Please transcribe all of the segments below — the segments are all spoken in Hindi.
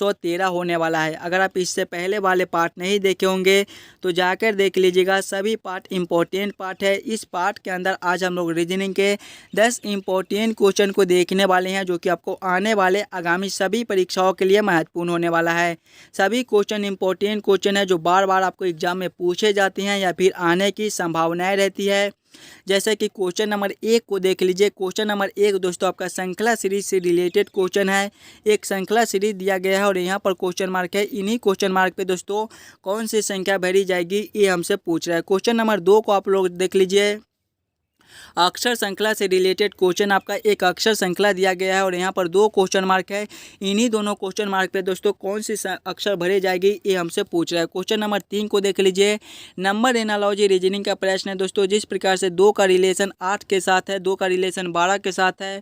113 होने वाला है। अगर आप इससे पहले वाले पार्ट नहीं देखे होंगे तो जाकर देख लीजिएगा, सभी पार्ट इम्पोर्टेंट पार्ट है। इस पार्ट के अंदर आज हम लोग रीजनिंग के 10 इम्पोर्टेंट क्वेश्चन को देखने वाले हैं, जो कि आपको आने वाले आगामी सभी परीक्षाओं के लिए महत्वपूर्ण होने वाला है। सभी क्वेश्चन इम्पोर्टेंट क्वेश्चन है जो बार बार आपको एग्जाम में पूछे जाते हैं या फिर आने की संभावनाएं रहती है। जैसे कि क्वेश्चन नंबर 1 को देख लीजिए। क्वेश्चन नंबर 1 दोस्तों आपका श्रृंखला सीरीज से रिलेटेड क्वेश्चन है। एक श्रृंखला सीरीज दिया गया है और यहाँ पर क्वेश्चन मार्क है। इन्हीं क्वेश्चन मार्क पे दोस्तों कौन सी संख्या भरी जाएगी ये हमसे पूछ रहा है। क्वेश्चन नंबर 2 को आप लोग देख लीजिए। अक्षर श्रृंखला से रिलेटेड क्वेश्चन आपका एक अक्षर श्रृंखला दिया गया है और यहाँ पर 2 क्वेश्चन मार्क है। इन्हीं दोनों क्वेश्चन मार्क पे दोस्तों कौन सी अक्षर भरे जाएगी ये हमसे पूछ रहा है। क्वेश्चन नंबर 3 को देख लीजिए। नंबर एनालॉजी रीजनिंग का प्रश्न है दोस्तों। जिस प्रकार से 2 का रिलेशन 8 के साथ है, 2 का रिलेशन 12 के साथ है,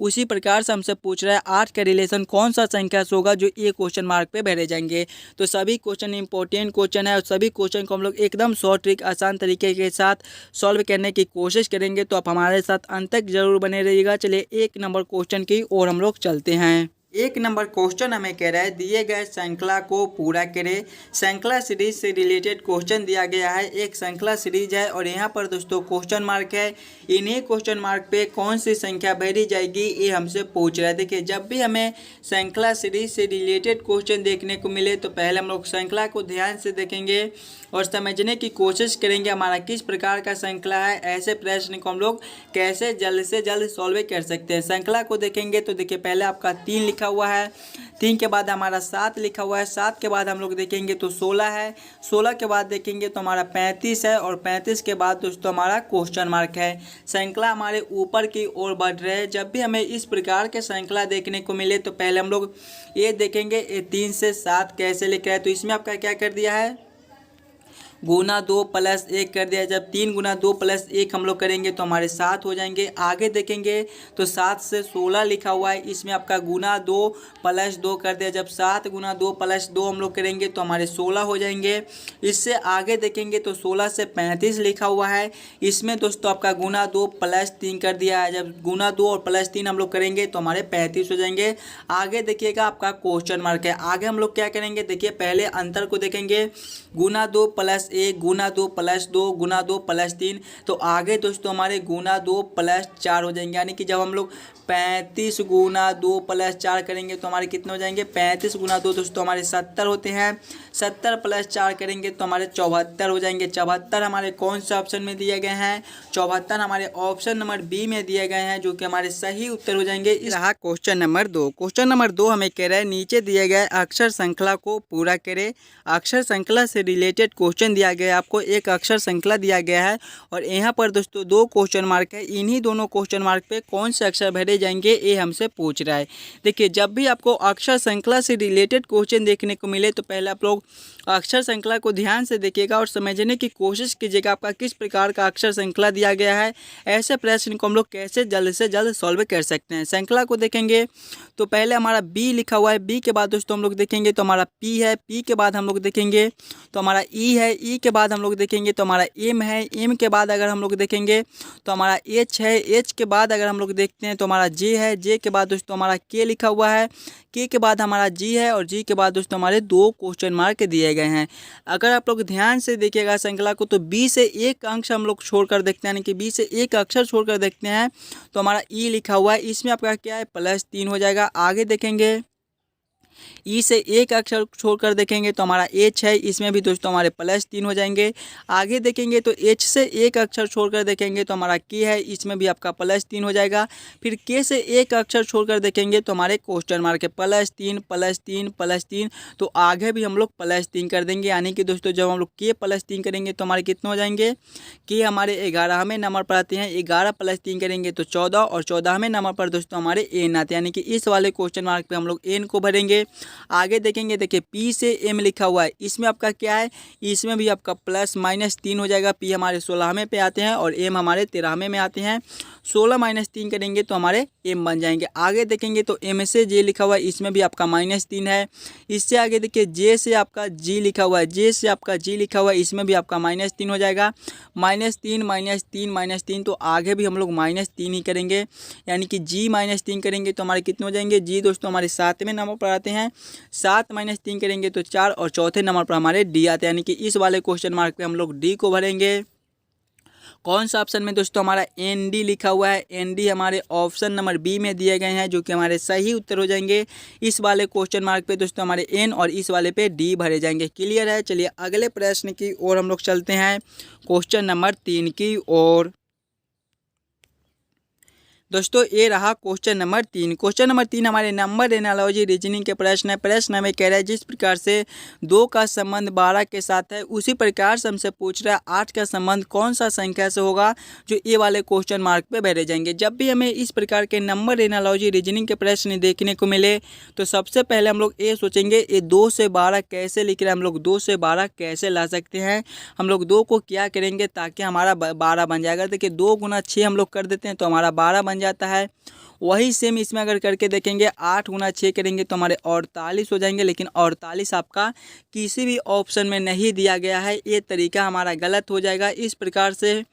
उसी प्रकार से हमसे पूछ रहा है 8 का रिलेशन कौन सा संख्या से होगा, जो ये क्वेश्चन मार्क पे भरे जाएंगे। तो सभी क्वेश्चन इंपॉर्टेंट क्वेश्चन है और सभी क्वेश्चन को हम लोग एकदम शॉर्ट ट्रिक आसान तरीके के साथ सॉल्व करने की कोशिश करेंगे। तो आप हमारे साथ अंत तक जरूर बने रहिएगा। चलिए 1 नंबर क्वेश्चन की ओर हम लोग चलते हैं। 1 नंबर क्वेश्चन हमें कह रहा है दिए गए श्रृंखला को पूरा करें। श्रृंखला सीरीज से रिलेटेड क्वेश्चन दिया गया है। एक श्रृंखला सीरीज है और यहाँ पर दोस्तों क्वेश्चन मार्क है। इन्हीं क्वेश्चन मार्क पे कौन सी संख्या भरी जाएगी ये हमसे पूछ रहा है। देखिए, जब भी हमें श्रृंखला सीरीज से रिलेटेड क्वेश्चन देखने को मिले तो पहले हम लोग श्रृंखला को ध्यान से देखेंगे और समझने की कोशिश करेंगे हमारा किस प्रकार का श्रृंखला है। ऐसे प्रश्न को हम लोग कैसे जल्द से जल्द सॉल्व कर सकते हैं। श्रृंखला को देखेंगे तो देखिए, पहले आपका 3 लिखा हुआ है, 3 के बाद हमारा 7 लिखा हुआ है, 7 के बाद हम लोग देखेंगे तो 16 है, 16 के बाद देखेंगे तो हमारा 35 है और 35 के बाद दोस्तों हमारा क्वेश्चन मार्क है। श्रृंखला हमारे ऊपर की ओर बढ़ रहे हैं। जब भी हमें इस प्रकार के श्रृंखला देखने को मिले तो पहले हम लोग ये देखेंगे ये 3 से 7 कैसे लिख रहा है। तो इसमें आपका क्या कर दिया है, गुना 2 प्लस 1 कर दिया। जब 3 गुना 2 प्लस 1 हम लोग करेंगे तो हमारे 7 हो जाएंगे। आगे देखेंगे तो 7 से 16 लिखा हुआ है, इसमें आपका गुना 2 प्लस 2 कर दिया। जब 7 गुना 2 प्लस 2 हम लोग करेंगे तो हमारे 16 हो जाएंगे। इससे आगे देखेंगे तो 16 से 35 लिखा हुआ है, इसमें दोस्तों आपका गुना 2 प्लस 3 कर दिया है। जब गुना 2 और प्लस 3 हम लोग करेंगे तो हमारे 35 हो जाएंगे। आगे देखिएगा आपका क्वेश्चन मार्क है। आगे हम लोग क्या करेंगे, देखिए पहले अंतर को देखेंगे, गुना 2 प्लस 1 गुना 2 प्लस 2 गुना 2 प्लस 3। तो आगे दोस्तों हमारे गुना 2 प्लस 4 हो जाएंगे। यानी कि जब हम लोग 35 गुना 2 प्लस 4 करेंगे तो हमारे कितने हो जाएंगे, 35 गुना 2 दोस्तों हमारे 70 होते हैं। 70 प्लस 4 करेंगे तो हमारे 74 हो जाएंगे। 74 हमारे कौन से ऑप्शन में दिए गए हैं, 74 हमारे ऑप्शन नंबर बी में दिए गए हैं, जो कि हमारे सही उत्तर हो जाएंगे। इस रहा क्वेश्चन नंबर 2। क्वेश्चन नंबर 2 हमें कह रहा है नीचे दिए गए अक्षर श्रृंखला को पूरा करें। अक्षर श्रृंखला से रिलेटेड क्वेश्चन दिया गया है। आपको एक अक्षर श्रृंखला दिया गया है और यहाँ पर दोस्तों 2 क्वेश्चन मार्क है। इन्हीं दोनों क्वेश्चन मार्क पे कौन से अक्षर भरे जाएंगे ये हमसे पूछ रहा है। देखिए, जब भी आपको अक्षर श्रृंखला से रिलेटेड क्वेश्चन देखने को मिले तो पहले आप लोग अक्षर श्रृंखला को ध्यान से देखिएगा और समझने की कोशिश कीजिएगा आपका किस प्रकार का अक्षर श्रृंखला दिया गया है। ऐसे प्रश्न को हम लोग कैसे जल्द से जल्द सॉल्व कर सकते हैं। श्रृंखला को देखेंगे तो पहले हमारा बी लिखा हुआ है, बी के बाद दोस्तों हम लोग देखेंगे तो हमारा पी है, पी के बाद हम लोग देखेंगे तो हमारा ई है, ई के बाद हम लोग देखेंगे तो हमारा एम है, एम के बाद अगर हम लोग देखेंगे तो हमारा एच है, एच के बाद अगर हम लोग देखते हैं तो हमारा जे है, जे के बाद दोस्तों हमारा के लिखा हुआ है, के के बाद हमारा जी है और जी के बाद दोस्तों हमारे 2 क्वेश्चन मार्क दिए गए हैं। अगर आप लोग ध्यान से देखिएगा श्रृंखला को तो बी से एक अंश हम लोग छोड़कर देखते हैं, यानी कि बी से एक अक्षर छोड़कर देखते हैं तो हमारा ई लिखा हुआ है, इसमें आपका क्या है +3 हो जाएगा। आगे देखेंगे ई से एक अक्षर छोड़कर देखेंगे तो हमारा एच है, इसमें भी दोस्तों हमारे +3 हो जाएंगे। आगे देखेंगे तो एच से एक अक्षर छोड़कर देखेंगे तो हमारा के है, इसमें भी आपका +3 हो जाएगा। फिर के से एक अक्षर छोड़कर देखेंगे तो हमारे क्वेश्चन मार्क है +3 +3 +3, तो आगे भी हम लोग +3 कर देंगे। यानी कि दोस्तों जब हम लोग के +3 करेंगे तो हमारे कितने हो जाएंगे, के हमारे 11वें नंबर पर आते हैं, 11 +3 करेंगे तो 14 और 14वें नंबर पर दोस्तों हमारे एन आते हैं। यानी कि इस वाले क्वेश्चन मार्क पे हम लोग एन को भरेंगे। आगे देखेंगे, देखिए पी से एम लिखा हुआ है, इसमें आपका क्या है, इसमें भी आपका +-3 हो जाएगा। पी हमारे 16वें पे आते हैं और एम हमारे 13वें में आते हैं। 16 - 3 करेंगे तो हमारे एम बन जाएंगे। आगे देखेंगे तो एम से जे लिखा हुआ है, इसमें भी आपका -3 है। इससे आगे देखिए जे से आपका जी लिखा हुआ है, जे से आपका जी लिखा हुआ है, इसमें भी आपका -3 हो जाएगा। -3 - 3 तो आगे भी हम लोग -3 ही करेंगे। यानी कि जी -3 करेंगे तो हमारे कितने हो जाएंगे, जी दोस्तों हमारे 7वें नंबर पर आते हैं। 7 - 3 करेंगे तो 4 और चौथे नंबर पर हमारे डी आते हैं, यानी कि इस वाले क्वेश्चन मार्क पे हम लोग डी को भरेंगे। कौन सा ऑप्शन में दोस्तों हमारा एन डी लिखा हुआ है, एन डी हमारे ऑप्शन नंबर बी में दिए गए हैं, जो कि हमारे सही उत्तर हो जाएंगे। इस वाले क्वेश्चन मार्क पे दोस्तों हमारे एन और इस वाले पे डी भरे जाएंगे। क्लियर है। चलिए अगले प्रश्न की ओर हम लोग चलते हैं, क्वेश्चन नंबर 3 की ओर। दोस्तों ये रहा क्वेश्चन नंबर 3। क्वेश्चन नंबर 3 हमारे नंबर एनालॉजी रीजनिंग के प्रश्न है। प्रश्न हमें कह रहा है जिस प्रकार से 2 का संबंध 12 के साथ है, उसी प्रकार से हमसे पूछ रहा है 8 का संबंध कौन सा संख्या से होगा, जो ये वाले क्वेश्चन मार्क पे भरे जाएंगे। जब भी हमें इस प्रकार के नंबर एनालॉजी रीजनिंग के प्रश्न देखने को मिले तो सबसे पहले हम लोग ये सोचेंगे ये 2 से 12 कैसे लिख रहे हैं, हम लोग 2 से 12 कैसे ला सकते हैं। हम लोग 2 को क्या करेंगे ताकि हमारा 12 बन जाएगा। देखिए 2 × 6 हम लोग कर देते हैं तो हमारा 12 बन जाता है। वही सेम इसमें अगर करके देखेंगे 8 × 6 करेंगे तो हमारे 48 हो जाएंगे, लेकिन 48 आपका किसी भी ऑप्शन में नहीं दिया गया है, ये तरीका हमारा गलत हो जाएगा। इस प्रकार से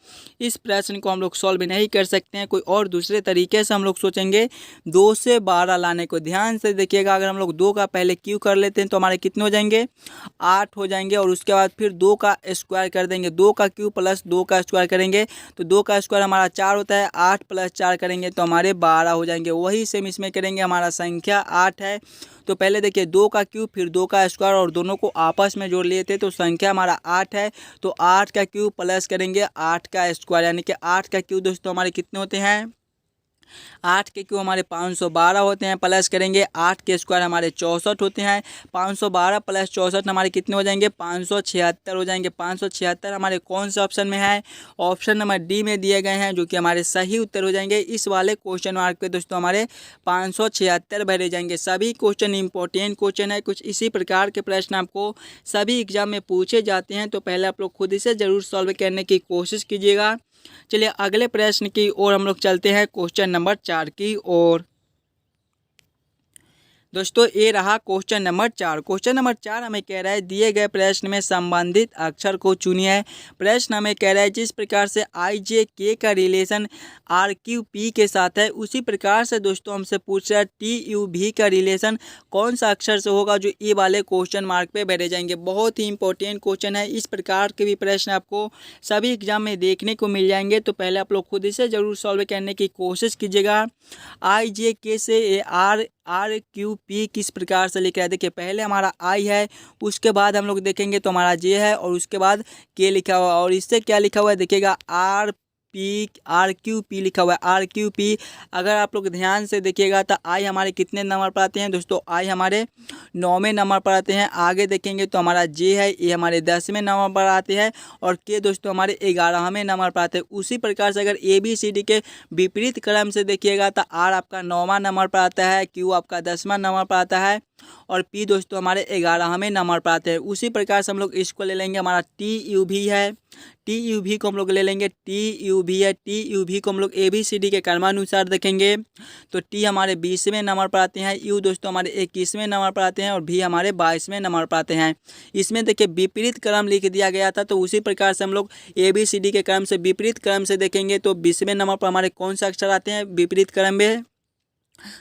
इस प्रश्न को हम लोग सॉल्व नहीं कर सकते हैं। कोई और दूसरे तरीके से हम लोग सोचेंगे 2 से 12 लाने को। ध्यान से देखिएगा, अगर हम लोग 2 का पहले क्यू कर लेते हैं तो हमारे कितने हो जाएंगे, 8 हो जाएंगे। और उसके बाद फिर 2 का स्क्वायर कर देंगे, 2 का क्यू प्लस 2 का स्क्वायर करेंगे तो 2 का स्क्वायर हमारा 4 होता है, 8 + 4 करेंगे तो हमारे 12 हो जाएंगे। वही सेम इसमें करेंगे, हमारा संख्या 8 है तो पहले देखिए 2 का क्यूब फिर 2 का स्क्वायर और दोनों को आपस में जोड़ लिए थे तो संख्या हमारा 8 है। तो 8 का क्यूब प्लस करेंगे 8 का स्क्वायर, यानी कि 8 का क्यूब दोस्तों हमारे कितने होते हैं, 8 के क्यूब हमारे 512 होते हैं। प्लस करेंगे 8 के स्क्वायर हमारे 64 होते हैं। 512 + 64 हमारे कितने हो जाएंगे, 576 हो जाएंगे। 576 हमारे कौन से ऑप्शन में है, ऑप्शन नंबर डी में दिए गए हैं, जो कि हमारे सही उत्तर हो जाएंगे। इस वाले क्वेश्चन मार्क पे दोस्तों हमारे 576 भरे जाएंगे। सभी क्वेश्चन इंपॉर्टेंट क्वेश्चन है, कुछ इसी प्रकार के प्रश्न आपको सभी एग्जाम में पूछे जाते हैं, तो पहले आप लोग खुद से ज़रूर सॉल्व करने की कोशिश कीजिएगा। चलिए अगले प्रश्न की ओर हम लोग चलते हैं, क्वेश्चन नंबर 4 की ओर। दोस्तों ये रहा क्वेश्चन नंबर 4। क्वेश्चन नंबर 4 हमें कह रहा है दिए गए प्रश्न में संबंधित अक्षर को चुनिए। प्रश्न हमें कह रहा है जिस प्रकार से आई जे के का रिलेशन आर क्यू पी के साथ है, उसी प्रकार से दोस्तों हमसे पूछ रहा है टी यू भी का रिलेशन कौन सा अक्षर से होगा, जो ये वाले क्वेश्चन मार्क पे भरे जाएंगे। बहुत ही इंपॉर्टेंट क्वेश्चन है। इस प्रकार के भी प्रश्न आपको सभी एग्जाम में देखने को मिल जाएंगे, तो पहले आप लोग खुद से ज़रूर सॉल्व करने की कोशिश कीजिएगा। आई जे के से आर क्यू पी किस प्रकार से लिख रहा है, देखिए पहले हमारा आई है, उसके बाद हम लोग देखेंगे तो हमारा जे है और उसके बाद के लिखा हुआ है, और इससे क्या लिखा हुआ है देखिएगा आर क्यू पी लिखा हुआ है, आर क्यू पी। अगर आप लोग ध्यान से देखिएगा तो आई हमारे कितने नंबर पर आते हैं दोस्तों, आई हमारे 9वें नंबर पर आते हैं। आगे देखेंगे तो हमारा जे है, ये हमारे 10वें नंबर पर आते हैं, और के दोस्तों हमारे 11वें नंबर पर आते हैं। उसी प्रकार से अगर ए बी सी डी के विपरीत क्रम से देखिएगा तो आर आपका 9वां नंबर पर आता है, क्यू आपका 10वां नंबर पर आता है, और पी दोस्तों हमारे 11वें नंबर पर आते हैं। उसी प्रकार से हम लोग इसको ले लेंगे, हमारा टी यू भी है, टी यू भी को हम लोग ले लेंगे, टी यू भी है, टी यू भी को हम लोग ए बी सी डी के क्रमानुसार देखेंगे तो टी हमारे 20वें नंबर पर आते हैं, यू दोस्तों हमारे 21वें नंबर पर आते हैं, और भी हमारे 22वें नंबर पर आते हैं। इसमें देखिए विपरीत क्रम लिख दिया गया था, तो उसी प्रकार से हम लोग ए बी सी डी के क्रम से विपरीत क्रम से देखेंगे तो 20वें नंबर पर हमारे कौन सा अक्षर आते हैं विपरीत क्रम में,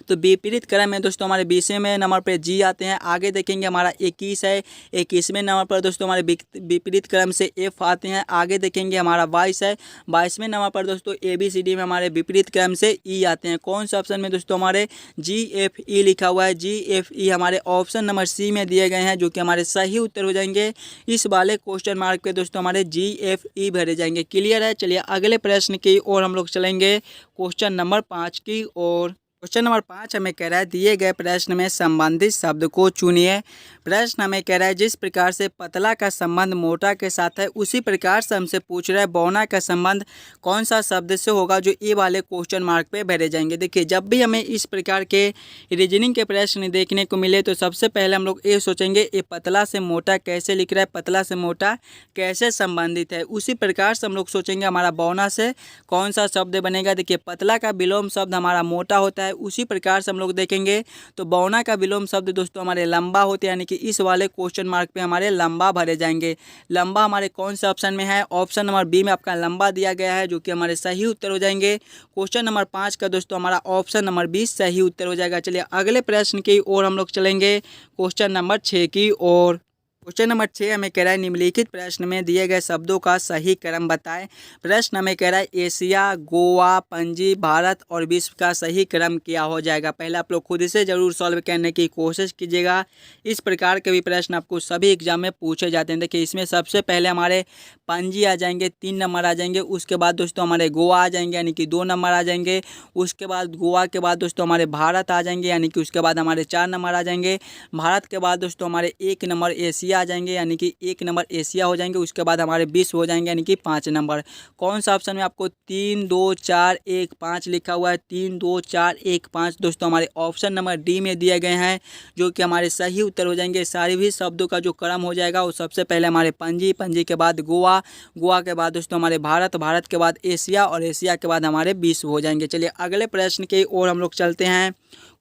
तो विपरीत क्रम में दोस्तों हमारे 20वें नंबर पर जी आते हैं। आगे देखेंगे हमारा 21 है, 21वें नंबर पर दोस्तों हमारे विपरीत क्रम से एफ आते हैं। आगे देखेंगे हमारा 22 है, 22वें नंबर पर दोस्तों ए बी सी डी में हमारे विपरीत क्रम से ई आते हैं। कौन सा ऑप्शन में दोस्तों हमारे जी एफ ई लिखा हुआ है, जी एफ ई हमारे ऑप्शन नंबर सी में दिए गए हैं, जो कि हमारे सही उत्तर हो जाएंगे। इस वाले क्वेश्चन मार्क पे दोस्तों हमारे जी एफ ई भरे जाएंगे। क्लियर है। चलिए अगले प्रश्न की ओर हम लोग चलेंगे, क्वेश्चन नंबर 5 की ओर। क्वेश्चन नंबर 5 हमें कह रहा है दिए गए प्रश्न में संबंधित शब्द को चुनिए। प्रश्न हमें कह रहा है जिस प्रकार से पतला का संबंध मोटा के साथ है, उसी प्रकार से हमसे पूछ रहा है बौना का संबंध कौन सा शब्द से होगा, जो ये वाले क्वेश्चन मार्क पे भरे जाएंगे। देखिए जब भी हमें इस प्रकार के रीजनिंग के प्रश्न देखने को मिले तो सबसे पहले हम लोग ये सोचेंगे ये पतला से मोटा कैसे लिख रहा है, पतला से मोटा कैसे संबंधित है। उसी प्रकार से हम लोग सोचेंगे हमारा बौना से कौन सा शब्द बनेगा। देखिए पतला का विलोम शब्द हमारा मोटा होता है, है उसी प्रकार से हम लोग देखेंगे तो बौना का विलोम शब्द दोस्तों हमारे लंबा होते हैं, यानी कि इस वाले क्वेश्चन मार्क पे हमारे लंबा भरे जाएंगे। लंबा हमारे कौन से ऑप्शन में है? ऑप्शन नंबर बी में आपका लंबा दिया गया है, जो कि हमारे सही उत्तर हो जाएंगे। क्वेश्चन नंबर 5 का दोस्तों हमारा ऑप्शन नंबर बी सही उत्तर हो जाएगा। चलिए अगले प्रश्न की ओर हम लोग चलेंगे, क्वेश्चन नंबर 6 की ओर। क्वेश्चन नंबर 6 हमें कह रहा है निम्नलिखित प्रश्न में दिए गए शब्दों का सही क्रम बताएं। प्रश्न हमें कह रहा है एशिया, गोवा, पणजी, भारत और विश्व का सही क्रम क्या हो जाएगा। पहले आप लोग खुद से जरूर सॉल्व करने की कोशिश कीजिएगा। इस प्रकार के भी प्रश्न आपको सभी एग्जाम में पूछे जाते हैं। देखिए इसमें सबसे पहले हमारे पणजी आ जाएंगे, 3 नंबर आ जाएंगे। उसके बाद दोस्तों हमारे गोवा आ जाएंगे, यानी कि 2 नंबर आ जाएंगे। उसके बाद गोवा के बाद दोस्तों हमारे भारत आ जाएंगे, यानी कि उसके बाद हमारे 4 नंबर आ जाएंगे। भारत के बाद दोस्तों हमारे 1 नंबर एशिया आ जाएंगे, यानी कि 1 नंबर एशिया हो जाएंगे। उसके बाद हमारे विश्व हो जाएंगे, यानी कि 5 नंबर। कौन सा ऑप्शन में आपको 3 2 4 1 5 लिखा हुआ है? 3 2 4 1 5 दोस्तों हमारे ऑप्शन नंबर डी में दिए गए हैं, जो कि हमारे सही उत्तर हो जाएंगे। सारे भी शब्दों का जो क्रम हो जाएगा वो सबसे पहले हमारे पणजी, पणजी के बाद गोवा, गोवा के बाद दोस्तों हमारे भारत, भारत के बाद एशिया और एशिया के बाद हमारे विश्व हो जाएंगे। चलिए अगले प्रश्न की ओर हम लोग चलते हैं,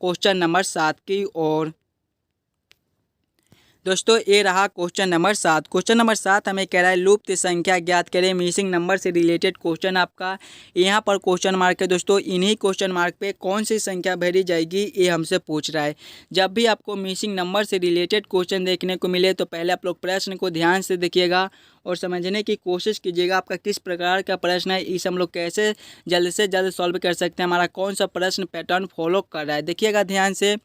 क्वेश्चन नंबर 7 की ओर। दोस्तों ये रहा क्वेश्चन नंबर 7। क्वेश्चन नंबर 7 हमें कह रहा है लुप्त संख्या ज्ञात करें। मिसिंग नंबर से रिलेटेड क्वेश्चन आपका यहाँ पर क्वेश्चन मार्क है दोस्तों। इन्हीं क्वेश्चन मार्क पे कौन सी संख्या भरी जाएगी ये हमसे पूछ रहा है। जब भी आपको मिसिंग नंबर से रिलेटेड क्वेश्चन देखने को मिले तो पहले आप लोग प्रश्न को ध्यान से देखिएगा और समझने की कोशिश कीजिएगा आपका किस प्रकार का प्रश्न है, इस हम लोग कैसे जल्द से जल्द सॉल्व कर सकते हैं, हमारा कौन सा प्रश्न पैटर्न फॉलो कर रहा है। देखिएगा ध्यान से।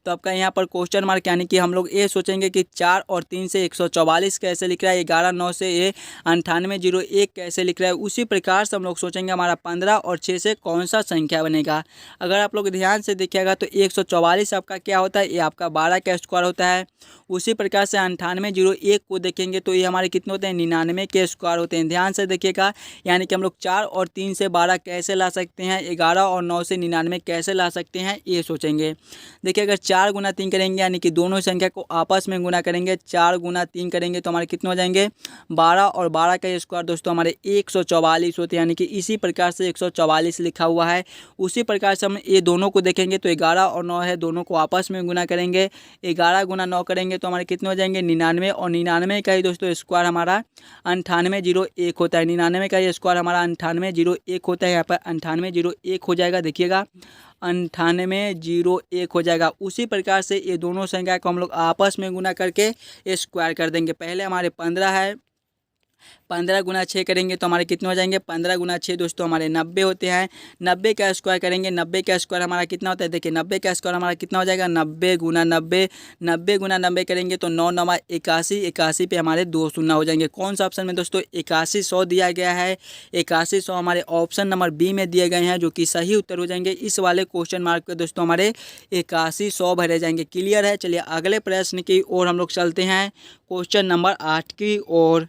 तो आपका यहाँ पर क्वेश्चन मार्क यानी कि हम लोग ये सोचेंगे कि 4 और 3 से 144 कैसे लिख रहा है, 11 9 से ये 9801 कैसे लिख रहा है। उसी प्रकार से हम लोग सोचेंगे हमारा 15 और 6 से कौन सा संख्या बनेगा। अगर आप लोग ध्यान से देखिएगा तो 144 आपका क्या होता है, ये आपका 12 का स्क्वायर होता है। उसी प्रकार से 9801 को देखेंगे तो ये हमारे कितने होते हैं, 99 के स्क्वायर होते हैं। ध्यान से देखिएगा, यानी कि हम लोग 4 और 3 से 12 कैसे ला सकते हैं, 11 और 9 से 99 कैसे ला सकते हैं, ये सोचेंगे। देखिए अगर 4 गुना 3 करेंगे, यानी कि दोनों संख्या को आपस में गुना करेंगे, 4 गुना 3 करेंगे तो हमारे कितने हो जाएंगे, 12 और 12 का स्क्वायर दोस्तों हमारे 144 होते हैं। यानी कि इसी प्रकार से 144 लिखा हुआ है। उसी प्रकार से हम ये दोनों को देखेंगे तो 11 और 9 है, दोनों को आपस में गुना करेंगे, 11 गुना 9 करेंगे तो हमारे कितने हो जाएंगे, 99। और 99 का ही दोस्तों स्क्वायर हमारा 9801 होता है। 99 का ये स्क्वायर हमारा 9801 होता है। यहाँ पर 9801 हो जाएगा। देखिएगा 9801 हो जाएगा। उसी प्रकार से ये दोनों संख्या को हम लोग आपस में गुना करके स्क्वायर कर देंगे। पहले हमारे 15 है, 15 गुना 6 करेंगे तो हमारे कितने हो जाएंगे, 15 गुना 6 दोस्तों हमारे 90 होते हैं। 90 का स्क्वायर करेंगे, 90 का स्क्वायर हमारा कितना होता है, देखिए 90 का स्क्वायर हमारा कितना हो जाएगा, 90 गुना 90, 90 गुना 90 करेंगे तो 9 9 81, 81 पे हमारे 2 शून्य हो जाएंगे। कौन सा ऑप्शन में दोस्तों 8100 दिया गया है। 8100 हमारे ऑप्शन नंबर बी में दिए गए हैं, जो कि सही उत्तर हो जाएंगे। इस वाले क्वेश्चन मार्क पे दोस्तों हमारे 8100 भरे जाएंगे। क्लियर है। चलिए अगले प्रश्न की ओर हम लोग चलते हैं, क्वेश्चन नंबर 8 की ओर।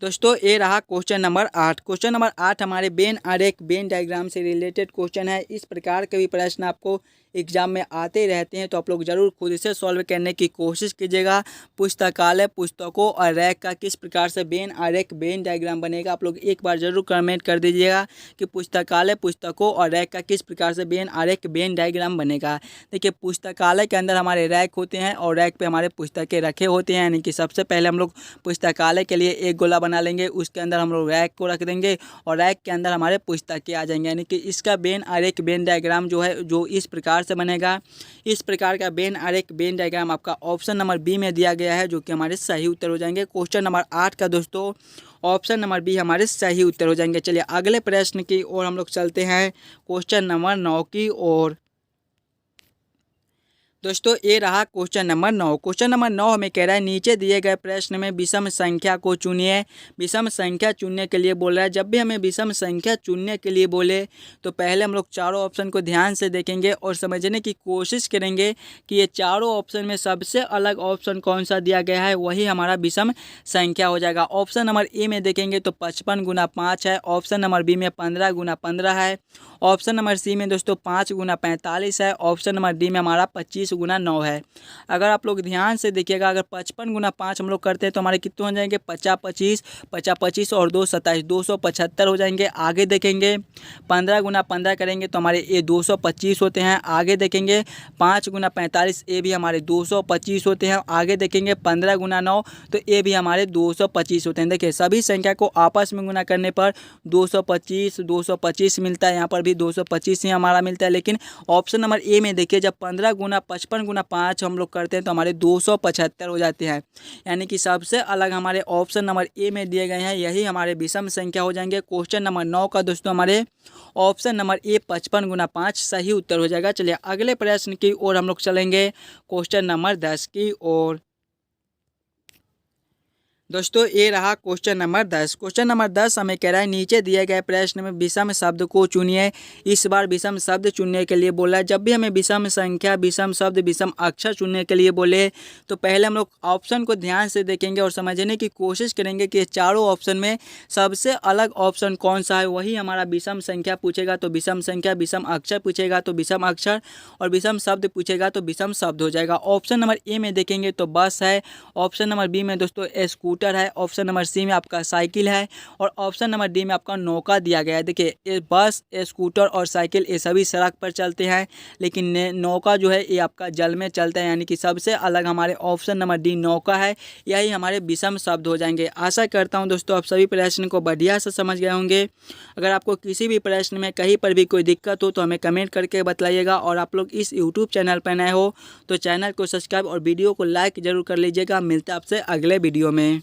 दोस्तों ये रहा क्वेश्चन नंबर 8। क्वेश्चन नंबर 8 हमारे वेन आरेख वेन डायग्राम से रिलेटेड क्वेश्चन है। इस प्रकार के भी प्रश्न आपको एग्जाम में आते रहते हैं, तो आप लोग ज़रूर खुद से सॉल्व करने की कोशिश कीजिएगा। पुस्तकालय पुस्तकों और रैक का किस प्रकार से वेन आरेख वेन डायग्राम बनेगा, आप लोग एक बार जरूर कमेंट कर दीजिएगा कि पुस्तकालय पुस्तकों और रैक का किस प्रकार से वेन आरेख वेन डायग्राम बनेगा। देखिए पुस्तकालय के अंदर हमारे रैक होते हैं और रैक पे हमारे पुस्तकें रखे होते हैं। यानी कि सबसे पहले हम लोग पुस्तकालय के लिए एक गोला बना लेंगे, उसके अंदर हम लोग रैक को रख देंगे और रैक के अंदर हमारे पुस्तकें आ जाएंगे। यानी कि इसका वेन आरेख वेन डायग्राम जो है जो इस प्रकार से बनेगा। इस प्रकार का वेन आरेख वेन डायग्राम आपका ऑप्शन नंबर बी में दिया गया है, जो कि हमारे सही उत्तर हो जाएंगे। क्वेश्चन नंबर 8 का दोस्तों ऑप्शन नंबर बी हमारे सही उत्तर हो जाएंगे। चलिए अगले प्रश्न की ओर हम लोग चलते हैं, क्वेश्चन नंबर 9 की ओर। दोस्तों ये रहा क्वेश्चन नंबर 9। क्वेश्चन नंबर 9 हमें कह रहा है नीचे दिए गए प्रश्न में विषम संख्या को चुनिए। विषम संख्या चुनने के लिए बोल रहा है। जब भी हमें विषम संख्या चुनने के लिए बोले तो पहले हम लोग चारों ऑप्शन को ध्यान से देखेंगे और समझने की कोशिश करेंगे कि ये चारों ऑप्शन में सबसे अलग ऑप्शन कौन सा दिया गया है, वही हमारा विषम संख्या हो जाएगा। ऑप्शन नंबर ए में देखेंगे तो 55 गुना 5 है। ऑप्शन नंबर बी में 15 गुना 15 है। ऑप्शन नंबर सी में दोस्तों 5 गुना 45 है। ऑप्शन नंबर डी में हमारा 25 25 गुना 9 है। अगर आप लोग ध्यान से देखिएगा, अगर 55 गुना 5 हम लोग करते हैं तो हमारे कितने हो जाएंगे 50 25, 50 25 और 2 27, 275 हो जाएंगे। आगे देखेंगे 15 गुना 15 करेंगे तो हमारे ये 225 होते हैं। आगे देखेंगे 5 गुना 45, ये भी हमारे 225 होते हैं। आगे देखेंगे 15 गुना 9 तो ये भी हमारे 225 होते हैं। देखिए सभी संख्या को आपस में गुना करने पर 225 मिलता है। यहाँ पर भी 225 ही हमारा मिलता है। लेकिन ऑप्शन नंबर ए में देखिए, जब 15 गुना 55 गुना 5 हम लोग करते हैं तो हमारे 275 हो जाते हैं। यानी कि सबसे अलग हमारे ऑप्शन नंबर ए में दिए गए हैं, यही हमारे विषम संख्या हो जाएंगे। क्वेश्चन नंबर 9 का दोस्तों हमारे ऑप्शन नंबर ए 55 गुना 5 सही उत्तर हो जाएगा। चलिए अगले प्रश्न की ओर हम लोग चलेंगे, क्वेश्चन नंबर 10 की ओर। दोस्तों ये रहा क्वेश्चन नंबर 10। क्वेश्चन नंबर 10 हमें कह रहा है, नीचे दिए गए प्रश्न में विषम शब्द को चुनिए। इस बार विषम शब्द चुनने के लिए बोला है। जब भी हमें विषम संख्या, विषम शब्द, विषम अक्षर चुनने के लिए बोले तो पहले हम लोग ऑप्शन को ध्यान से देखेंगे और समझने की कोशिश करेंगे कि चारों ऑप्शन में सबसे अलग ऑप्शन कौन सा है। वही हमारा विषम संख्या पूछेगा तो विषम संख्या, विषम अक्षर पूछेगा तो विषम अक्षर, और विषम शब्द पूछेगा तो विषम शब्द हो जाएगा। ऑप्शन नंबर ए में देखेंगे तो बस है। ऑप्शन नंबर बी में दोस्तों स्कूटर है। ऑप्शन नंबर सी में आपका साइकिल है, और ऑप्शन नंबर डी में आपका नौका दिया गया है। देखिए ये बस, स्कूटर और साइकिल ये सभी सड़क पर चलते हैं, लेकिन नौका जो है ये आपका जल में चलता है। यानी कि सबसे अलग हमारे ऑप्शन नंबर डी नौका है। यही हमारे विषम शब्द हो जाएंगे। आशा करता हूं दोस्तों आप सभी प्रश्न को बढ़िया से समझ गए होंगे। अगर आपको किसी भी प्रश्न में कहीं पर भी कोई दिक्कत हो तो हमें कमेंट करके बताइएगा। और आप लोग इस यूट्यूब चैनल पर नए हो तो चैनल को सब्सक्राइब और वीडियो को लाइक जरूर कर लीजिएगा। मिलते हैं आपसे अगले वीडियो में।